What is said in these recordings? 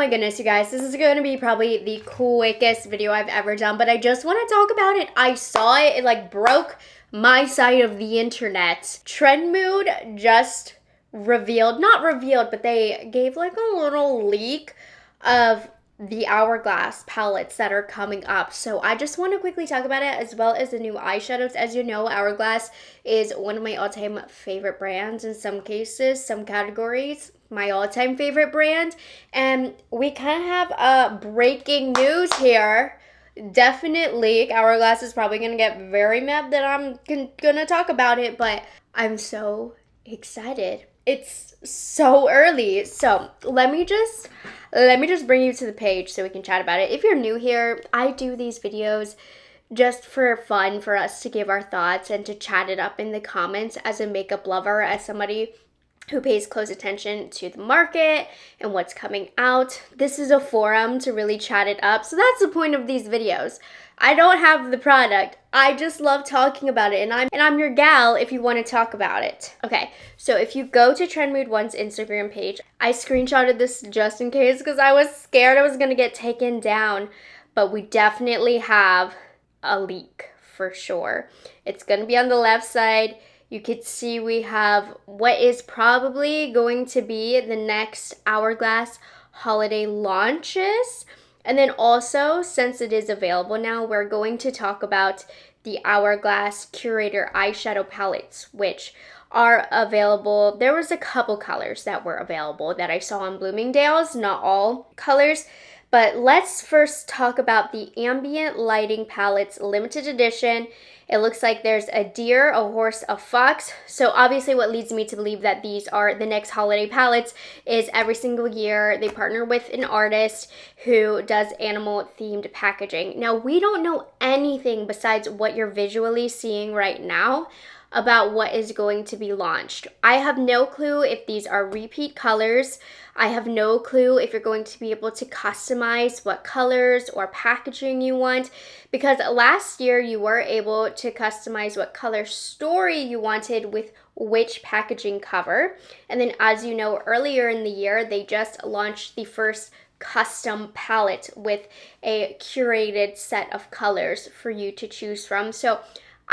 my goodness, you guys, this is going to be probably the quickest video I've ever done, but I just want to talk about it. I saw it, it like broke my side of the internet. Trendmood just not revealed, but they gave like a little leak of the Hourglass palettes that are coming up. So I just want to quickly talk about it, as well as the new eyeshadows. As you know, Hourglass is one of my all-time favorite brands in some cases, some categories, my all-time favorite brand. And we kind of have a breaking news here. Definite leak. Hourglass is probably going to get very mad that I'm going to talk about it, but I'm so excited. It's so early. So let me just bring you to the page so we can chat about it. If you're new here, I do these videos just for fun, for us to give our thoughts and to chat it up in the comments as a makeup lover, as somebody who pays close attention to the market and what's coming out. This is a forum to really chat it up. So that's the point of these videos. I don't have the product. I just love talking about it, and I'm your gal if you want to talk about it. Okay, so if you go to Trendmood1's Instagram page, I screenshotted this just in case because I was scared I was going to get taken down, but we definitely have a leak for sure. It's going to be on the left side. You could see we have what is probably going to be the next Hourglass holiday launches. And then also, since it is available now, we're going to talk about the Hourglass Curator Eyeshadow palettes, which are available. There was a couple colors that were available that I saw on Bloomingdale's, not all colors. But let's first talk about the Ambient Lighting Palettes Limited Edition. It looks like there's a deer, a horse, a fox. So obviously what leads me to believe that these are the next holiday palettes is every single year they partner with an artist who does animal themed packaging. Now we don't know anything besides what you're visually seeing right now about what is going to be launched. I have no clue if these are repeat colors. I have no clue if you're going to be able to customize what colors or packaging you want, because last year you were able to customize what color story you wanted with which packaging cover. And then, as you know, earlier in the year, they just launched the first custom palette with a curated set of colors for you to choose from. So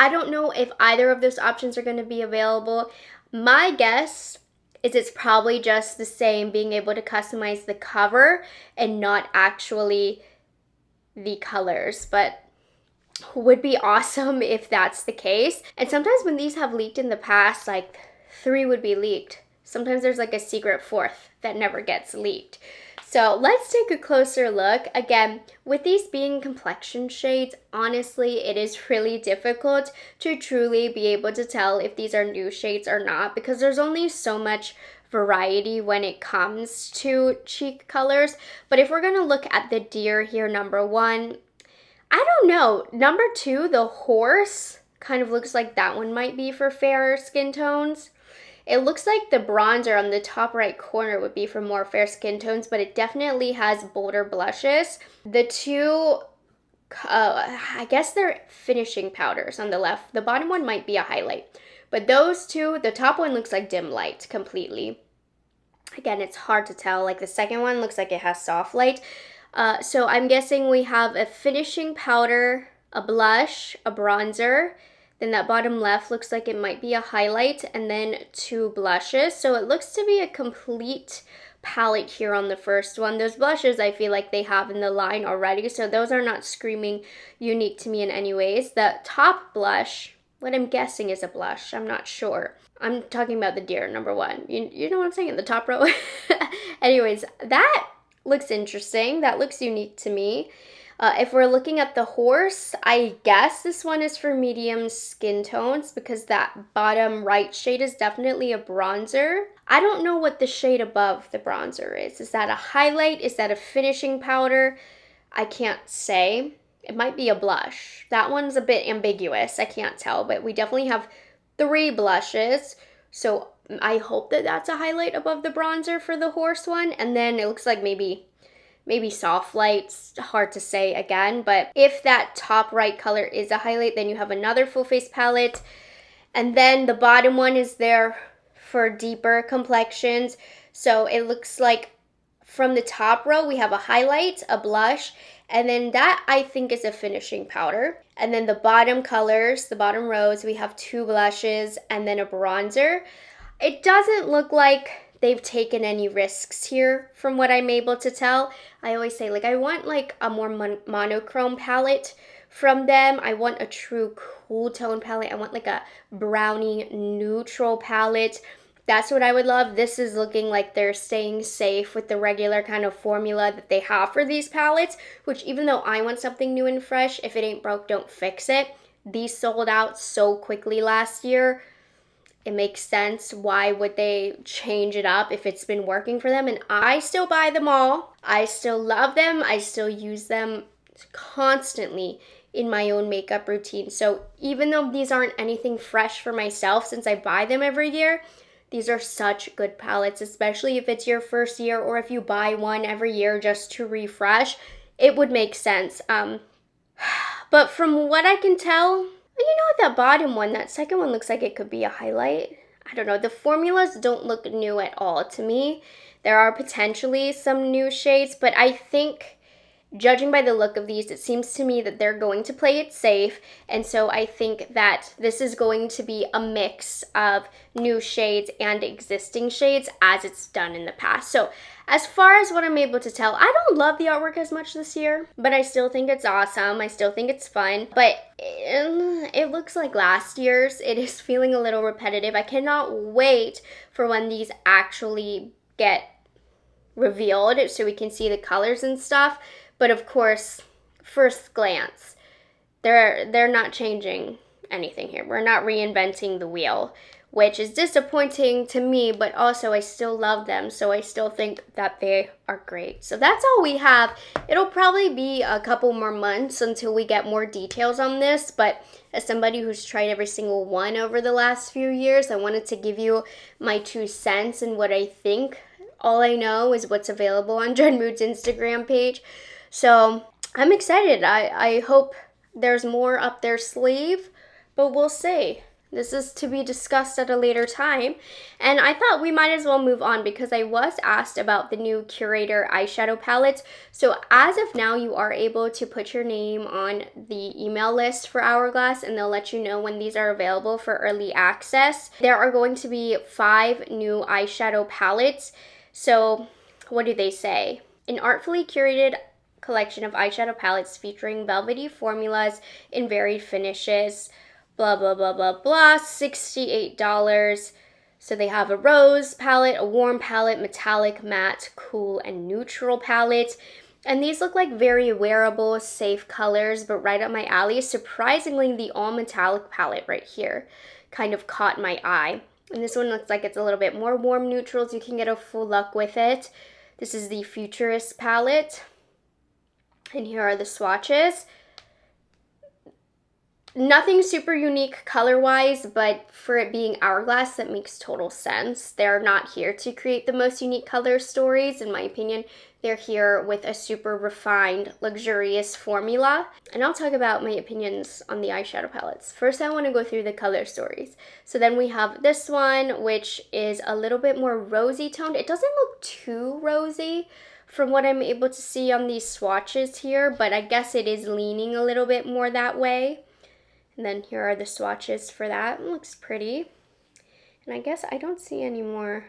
I don't know if either of those options are going to be available. My guess is it's probably just the same, being able to customize the cover and not actually the colors, but would be awesome if that's the case. And sometimes when these have leaked in the past, like 3 would be leaked. Sometimes there's like a secret 4th that never gets leaked. So let's take a closer look. Again, with these being complexion shades, honestly, it is really difficult to truly be able to tell if these are new shades or not, because there's only so much variety when it comes to cheek colors. But if we're gonna look at the deer here, number 1, I don't know. Number 2, the horse, kind of looks like that one might be for fairer skin tones. It looks like the bronzer on the top right corner would be for more fair skin tones, but it definitely has bolder blushes. The 2, I guess they're finishing powders on the left. The bottom one might be a highlight. But those 2, the top one looks like dim light completely. Again, it's hard to tell. Like the second one looks like it has soft light. So I'm guessing we have a finishing powder, a blush, a bronzer. Then that bottom left looks like it might be a highlight, and then 2 blushes. So it looks to be a complete palette here on the first one. Those blushes I feel like they have in the line already, so those are not screaming unique to me in any ways. The top blush, what I'm guessing is a blush, I'm not sure. I'm talking about the deer, number 1. You know what I'm saying, in the top row? Anyways, that looks interesting. That looks unique to me. If we're looking at the horse, I guess this one is for medium skin tones, because that bottom right shade is definitely a bronzer. I don't know what the shade above the bronzer is. Is that a highlight? Is that a finishing powder? I can't say. It might be a blush. That one's a bit ambiguous. I can't tell, but we definitely have 3 blushes. So I hope that that's a highlight above the bronzer for the horse one. And then it looks like maybe soft lights, hard to say again, but if that top right color is a highlight, then you have another full face palette. And then the bottom one is there for deeper complexions. So it looks like from the top row, we have a highlight, a blush, and then that I think is a finishing powder. And then the bottom colors, the bottom rows, we have 2 blushes and then a bronzer. It doesn't look like they've taken any risks here from what I'm able to tell. I always say, like, I want like a more monochrome palette from them. I want a true cool tone palette. I want like a brownie neutral palette. That's what I would love. This is looking like they're staying safe with the regular kind of formula that they have for these palettes, which even though I want something new and fresh, if it ain't broke, don't fix it. These sold out so quickly last year. It makes sense. Why would they change it up if it's been working for them? And I still buy them all. I still love them. I still use them constantly in my own makeup routine. So even though these aren't anything fresh for myself, since I buy them every year, these are such good palettes, especially if it's your first year or if you buy one every year just to refresh. It would make sense. But from what I can tell, you know, that bottom one, that second one looks like it could be a highlight. I don't know. The formulas don't look new at all to me. There are potentially some new shades, but I think, judging by the look of these, it seems to me that they're going to play it safe. And so I think that this is going to be a mix of new shades and existing shades as it's done in the past. So as far as what I'm able to tell, I don't love the artwork as much this year, but I still think it's awesome. I still think it's fun, but it looks like last year's. It is feeling a little repetitive. I cannot wait for when these actually get revealed so we can see the colors and stuff. But of course, first glance, they're not changing anything here. We're not reinventing the wheel, which is disappointing to me, but also I still love them, so I still think that they are great. So that's all we have. It'll probably be a couple more months until we get more details on this, but as somebody who's tried every single one over the last few years, I wanted to give you my 2 cents and what I think. All I know is what's available on Dread Mood's Instagram page. So I'm excited. I hope there's more up their sleeve, but we'll see. This is to be discussed at a later time. And I thought we might as well move on because I was asked about the new Curator eyeshadow palettes. So as of now, you are able to put your name on the email list for Hourglass and they'll let you know when these are available for early access. There are going to be 5 new eyeshadow palettes. So what do they say? An artfully curated collection of eyeshadow palettes featuring velvety formulas in varied finishes, blah, blah, blah, blah, blah, $68. So they have a rose palette, a warm palette, metallic, matte, cool, and neutral palette. And these look like very wearable, safe colors, but right up my alley. Surprisingly, the all metallic palette right here kind of caught my eye. And this one looks like it's a little bit more warm neutrals. You can get a full look with it. This is the Futurist palette. And here are the swatches. Nothing super unique color-wise, but for it being Hourglass, that makes total sense. They're not here to create the most unique color stories, in my opinion. They're here with a super refined, luxurious formula. And I'll talk about my opinions on the eyeshadow palettes. First, I want to go through the color stories. So then we have this one, which is a little bit more rosy toned. It doesn't look too rosy from what I'm able to see on these swatches here, but I guess it is leaning a little bit more that way. And then here are the swatches for that. It looks pretty. And I guess I don't see any more.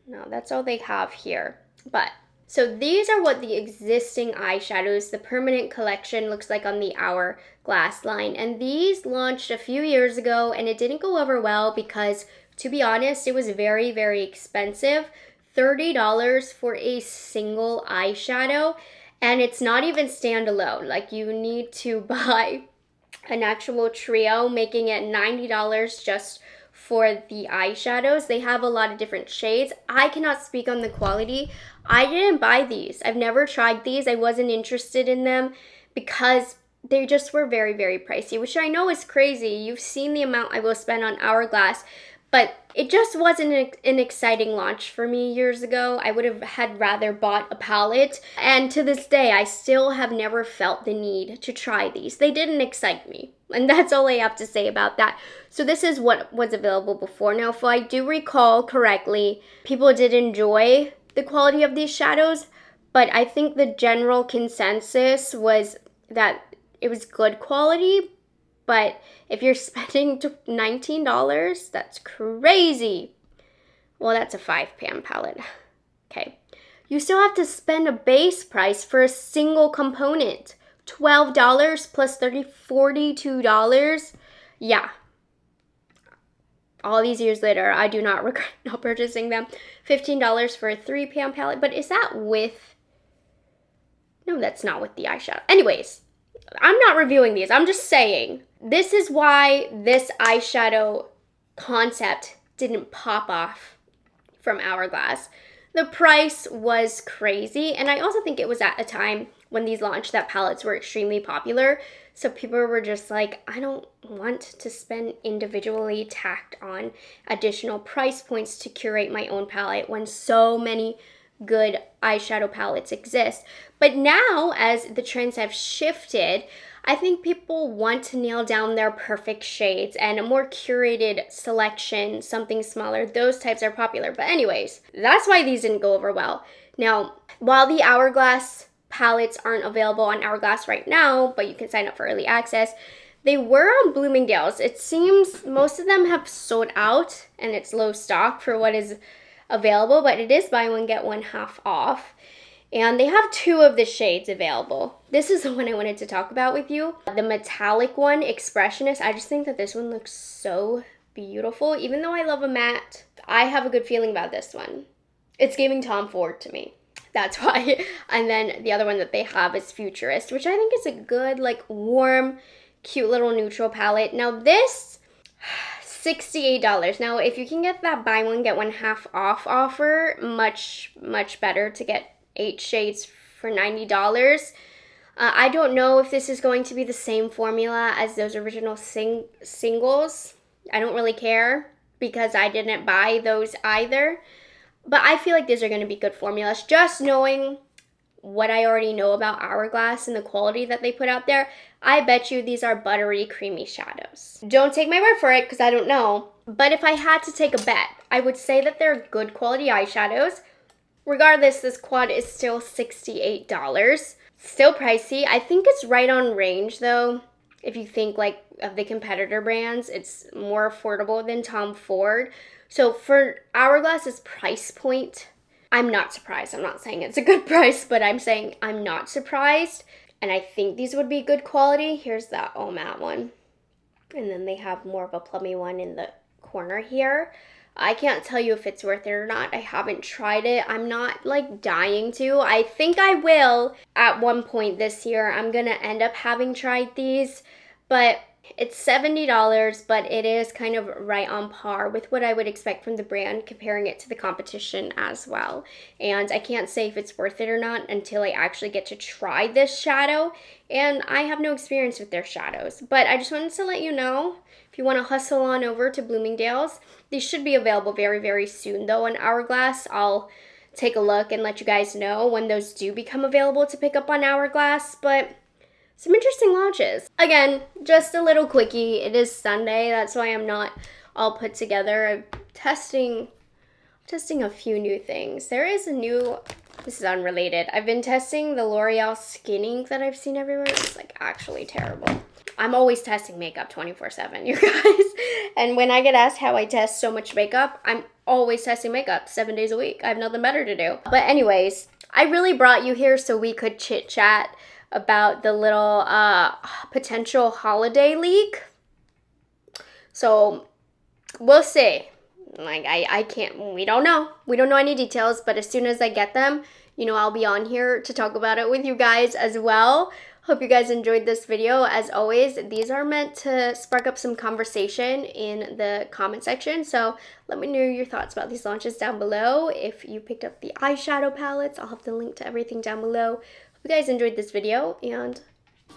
No, that's all they have here. But, so these are what the existing eyeshadows, the permanent collection, looks like on the Hourglass line. And these launched a few years ago, and it didn't go over well because, to be honest, it was very, very expensive. $30 for a single eyeshadow, and it's not even standalone. Like, you need to buy an actual trio, making it $90 just for the eyeshadows. They have a lot of different shades. I cannot speak on the quality. I didn't buy these. I've never tried these. I wasn't interested in them because they just were very, very pricey, which I know is crazy. You've seen the amount I will spend on Hourglass, but it just wasn't an exciting launch for me years ago. I would have had rather bought a palette. And to this day, I still have never felt the need to try these. They didn't excite me. And that's all I have to say about that. So this is what was available before. Now, if I do recall correctly, people did enjoy the quality of these shadows, but I think the general consensus was that it was good quality. But if you're spending $19, that's crazy. Well, that's a 5-pan palette. Okay. You still have to spend a base price for a single component. $12 plus $30, $42. Yeah. All these years later, I do not regret not purchasing them. $15 for a 3-pan palette. But is that with... No, that's not with the eyeshadow. Anyways, I'm not reviewing these. I'm just saying. This is why this eyeshadow concept didn't pop off from Hourglass. The price was crazy, and I also think it was at a time when these launched that palettes were extremely popular. So people were just like, I don't want to spend individually tacked on additional price points to curate my own palette when so many good eyeshadow palettes exist. But now, as the trends have shifted, I think people want to nail down their perfect shades, and a more curated selection, something smaller, those types are popular. But anyways, that's why these didn't go over well. Now, while the Hourglass palettes aren't available on Hourglass right now, but you can sign up for early access, they were on Bloomingdale's. It seems most of them have sold out, and it's low stock for what is available, but it is buy one, get one half off. And they have 2 of the shades available. This is the one I wanted to talk about with you. The metallic one, Expressionist. I just think that this one looks so beautiful. Even though I love a matte, I have a good feeling about this one. It's giving Tom Ford to me. That's why. And then the other one that they have is Futurist, which I think is a good, like, warm, cute little neutral palette. Now this, $68. Now, if you can get that buy one, get one half off offer, much, much better to get 8 shades for $90. I don't know if this is going to be the same formula as those original singles. I don't really care because I didn't buy those either. But I feel like these are going to be good formulas. Just knowing what I already know about Hourglass and the quality that they put out there, I bet you these are buttery, creamy shadows. Don't take my word for it because I don't know. But if I had to take a bet, I would say that they're good quality eyeshadows. Regardless, this quad is still $68. Still pricey. I think it's right on range though. If you think like of the competitor brands, it's more affordable than Tom Ford. So for Hourglass's price point, I'm not surprised. I'm not saying it's a good price, but I'm saying I'm not surprised. And I think these would be good quality. Here's that all matte one. And then they have more of a plummy one in the corner here. I can't tell you if it's worth it or not. I haven't tried it. I'm not like dying to. I think I will at one point this year. I'm gonna end up having tried these, but it's $70, but it is kind of right on par with what I would expect from the brand, comparing it to the competition as well. And I can't say if it's worth it or not until I actually get to try this shadow, and I have no experience with their shadows. But I just wanted to let you know, if you want to hustle on over to Bloomingdale's, these should be available very, very soon though on Hourglass. I'll take a look and let you guys know when those do become available to pick up on Hourglass, but some interesting launches. Again, just a little quickie. It is Sunday, that's why I'm not all put together. I'm testing a few new things. There is a new, this is unrelated. I've been testing the L'Oreal Skin Ink that I've seen everywhere. It's like actually terrible. I'm always testing makeup 24/7, you guys. And when I get asked how I test so much makeup, I'm always testing makeup 7 days a week. I have nothing better to do. But anyways, I really brought you here so we could chit chat about the little potential holiday leak. So we'll see. Like I can't, we don't know any details, but as soon as I get them, you know, I'll be on here to talk about it with you guys as well. Hope you guys enjoyed this video. As always, these are meant to spark up some conversation in the comment section. So let me know your thoughts about these launches down below. If you picked up the eyeshadow palettes, I'll have the link to everything down below. Hope you guys enjoyed this video and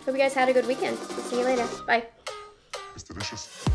hope you guys had a good weekend. I'll see you later. Bye. It's delicious.